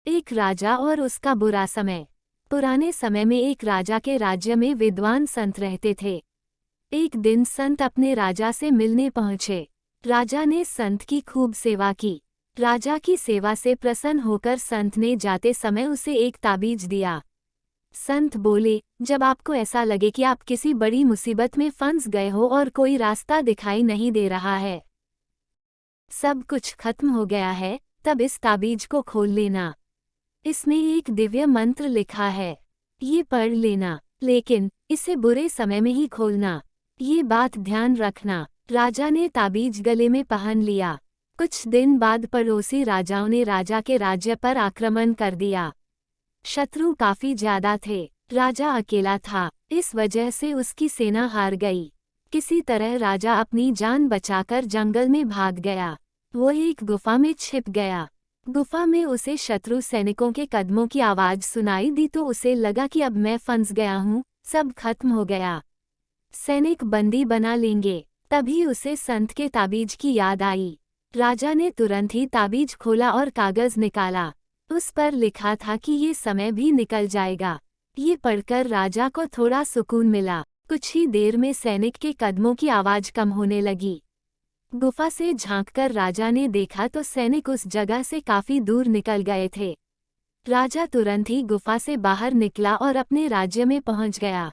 एक राजा और उसका बुरा समय। पुराने समय में एक राजा के राज्य में विद्वान संत रहते थे। एक दिन संत अपने राजा से मिलने पहुंचे। राजा ने संत की खूब सेवा की। राजा की सेवा से प्रसन्न होकर संत ने जाते समय उसे एक ताबीज दिया। संत बोले, जब आपको ऐसा लगे कि आप किसी बड़ी मुसीबत में फंस गए हो और कोई रास्ता दिखाई नहीं दे रहा है, सब कुछ खत्म हो गया है, तब इस ताबीज को खोल लेना। इसमें एक दिव्य मंत्र लिखा है, ये पढ़ लेना, लेकिन इसे बुरे समय में ही खोलना। ये बात ध्यान रखना। राजा ने ताबीज गले में पहन लिया। कुछ दिन बाद पड़ोसी राजाओं ने राजा के राज्य पर आक्रमण कर दिया। शत्रु काफी ज्यादा थे। राजा अकेला था, इस वजह से उसकी सेना हार गई। किसी तरह राजा अपनी जान बचाकर जंगल में भाग गया। वो एक गुफा में छिप गया। गुफा में उसे शत्रु सैनिकों के कदमों की आवाज सुनाई दी तो उसे लगा कि अब मैं फंस गया हूँ, सब खत्म हो गया, सैनिक बंदी बना लेंगे। तभी उसे संत के ताबीज की याद आई। राजा ने तुरंत ही ताबीज खोला और कागज निकाला। उस पर लिखा था कि ये समय भी निकल जाएगा। ये पढ़कर राजा को थोड़ा सुकून मिला। कुछ ही देर में सैनिक के कदमों की आवाज कम होने लगी। गुफा से झांककर राजा ने देखा तो सैनिक उस जगह से काफी दूर निकल गए थे। राजा तुरंत ही गुफा से बाहर निकला और अपने राज्य में पहुंच गया।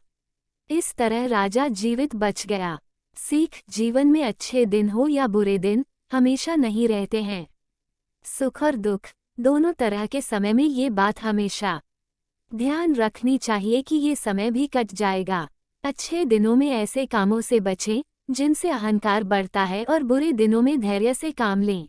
इस तरह राजा जीवित बच गया। सीख, जीवन में अच्छे दिन हो या बुरे दिन, हमेशा नहीं रहते हैं। सुख और दुख, दोनों तरह के समय में ये बात हमेशा ध्यान रखनी चाहिए कि ये समय भी कट जाएगा। अच्छे दिनों में ऐसे कामों से बचें जिनसे अहंकार बढ़ता है और बुरे दिनों में धैर्य से काम लें।